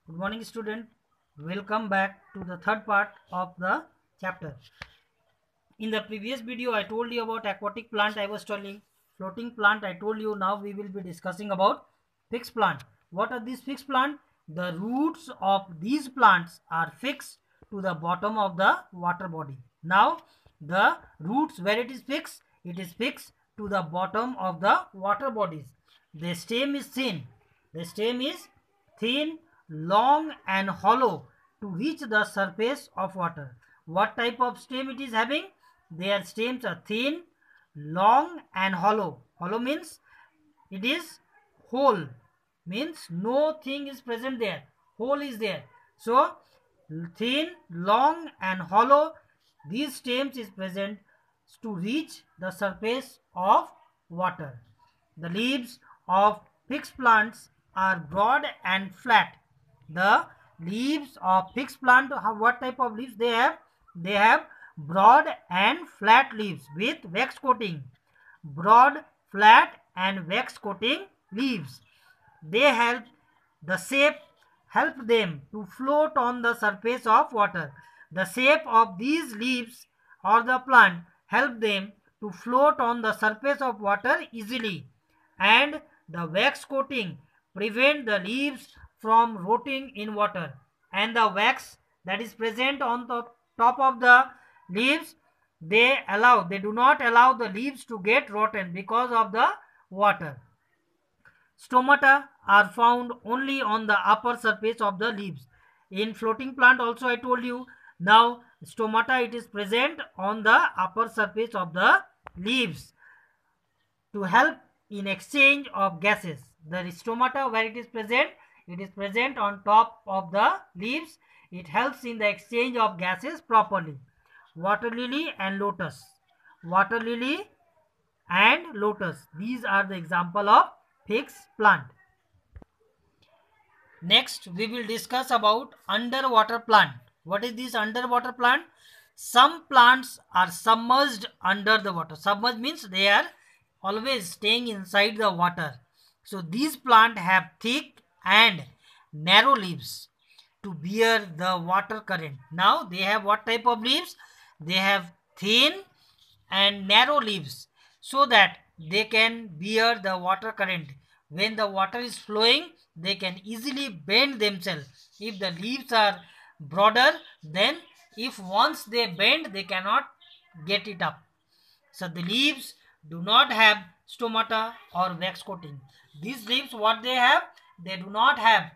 Good morning, student. Welcome back to the third part of the chapter. In the previous video, I told you about aquatic plant. I was telling floating plant. I told you. Now we will be discussing about fixed plant. What are these fixed plant? The roots of these plants are fixed to the bottom of the water body. Now the roots, where it is fixed to the bottom of the water bodies. The stem is thin. The stem is thin, long and hollow to reach the surface of water. What type of stem it is having? Their stems are thin, long and hollow. Hollow means it is whole, means no thing is present there. Hole is there. So thin, long and hollow, these stems is present to reach the surface of water. The leaves of fixed plants are broad and flat. The leaves of fixed plant, what type of leaves they have? They have broad and flat leaves with wax coating. Broad, flat and wax coating leaves. They help them to float on the surface of water. The shape of these leaves or the plant help them to float on the surface of water easily, and the wax coating prevent the leaves from rotting in water, and the wax that is present on the top of the leaves, they do not allow the leaves to get rotten because of the water. Stomata are found only on the upper surface of the leaves. In floating plant also I told you. Now stomata, it is present on the upper surface of the leaves to help in exchange of gases. The stomata, where it is present on top of the leaves. It helps in the exchange of gases properly. Water lily and lotus. Water lily and lotus, these are the example of fixed plant. Next we will discuss about underwater plant. What is this underwater plant? Some plants are submerged under the water. Submerged means they are always staying inside the water. So these plants have thick and narrow leaves to bear the water current. Now they have what type of leaves? They have thin and narrow leaves so that they can bear the water current. When the water is flowing, they can easily bend themselves. If the leaves are broader, then if once they bend, they cannot get it up. So the leaves do not have stomata or wax coating. These leaves, what they have? They do not have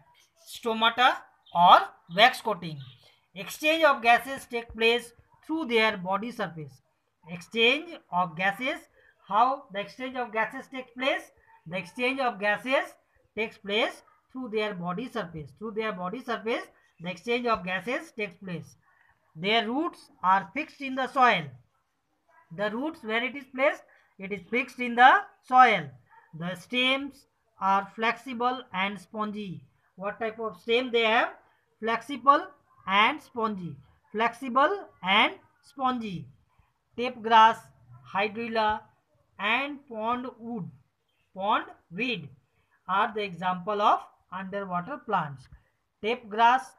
stomata or wax coating. Exchange of gases take place through their body surface. Exchange of gases. How the exchange of gases takes place? The exchange of gases takes place through their body surface. Through their body surface, the exchange of gases takes place. Their roots are fixed in the soil. The roots, where it is placed? It is fixed in the soil. The stems are flexible and spongy. What type of stem they have? Flexible and spongy. Flexible and spongy. Tape grass, hydrilla and pondweed are the example of underwater plants. Tape grass,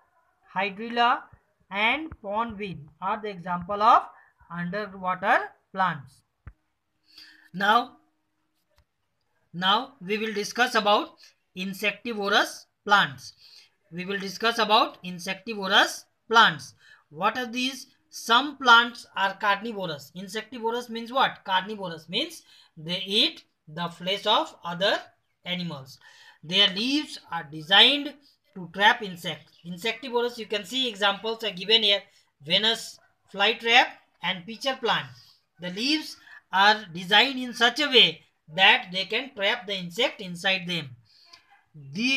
hydrilla and pondweed are the example of underwater plants. Now we will discuss about insectivorous plants. We will discuss about insectivorous plants. What are these? Some plants are carnivorous. Insectivorous means what? Carnivorous means they eat the flesh of other animals. Their leaves are designed to trap insects. Insectivorous, you can see examples are given here. Venus flytrap and pitcher plant. The leaves are designed in such a way that they can trap the insect inside them.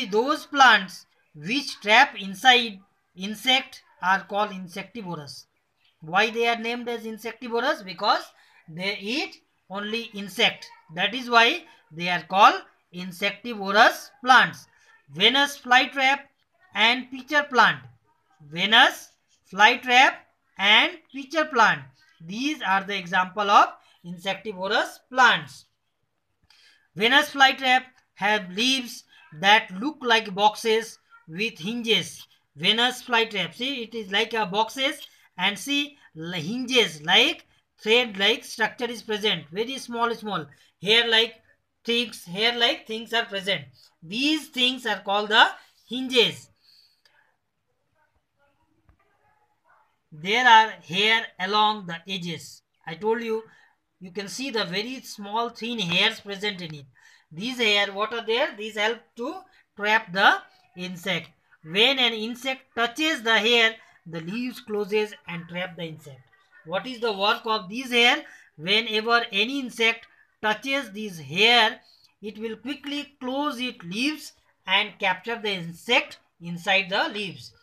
Those plants which trap inside insect are called insectivorous. Why they are named as insectivorous? Because they eat only insect. That is why they are called insectivorous plants. Venus flytrap and pitcher plant. Venus flytrap and pitcher plant. These are the example of insectivorous plants. Venus flytrap have leaves that look like boxes with hinges. Venus flytrap. See, it is like a boxes, and see hinges like thread like structure is present. Very small, small. Here like things are present. These things are called the hinges. There are hair along the edges. I told you, you can see the very small thin hairs present in it. These hair, what are there? These help to trap the insect. When an insect touches the hair, the leaves closes and trap the insect. What is the work of these hair? Whenever any insect touches this hair, it will quickly close its leaves and capture the insect inside the leaves.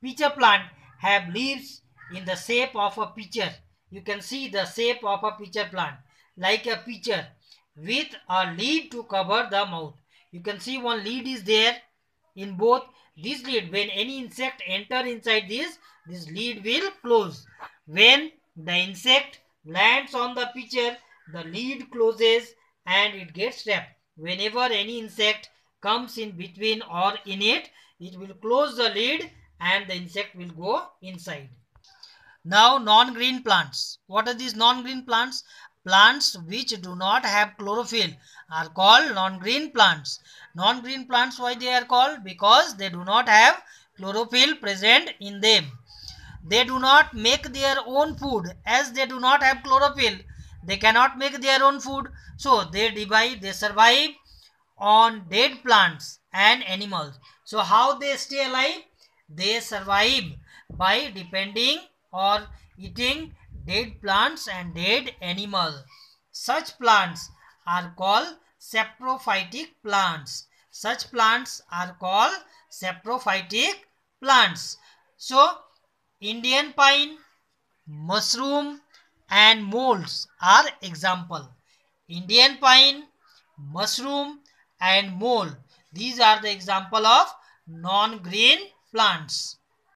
Pitcher plant have leaves in the shape of a pitcher. You can see the shape of a pitcher plant like a pitcher with a lid to cover the mouth. You can see one lid is there in both. This lid, when any insect enter inside this lid will close. When the insect lands on the pitcher, the lid closes and it gets trapped. Whenever any insect comes in between or in it, it will close the lid and the insect will go inside. Now non-green plants. What are these non-green plants? Plants which do not have chlorophyll are called non-green plants. Non-green plants, why they are called? Because they do not have chlorophyll present in them. They do not make their own food. As they do not have chlorophyll, they cannot make their own food. So they survive on dead plants and animals. So how they stay alive? They survive by depending or eating dead plants and dead animals. Such plants are called saprophytic plants. Such plants are called saprophytic plants. So Indian pine, mushroom and molds are example. Indian pine, mushroom and mole. These are the example of non-green plants.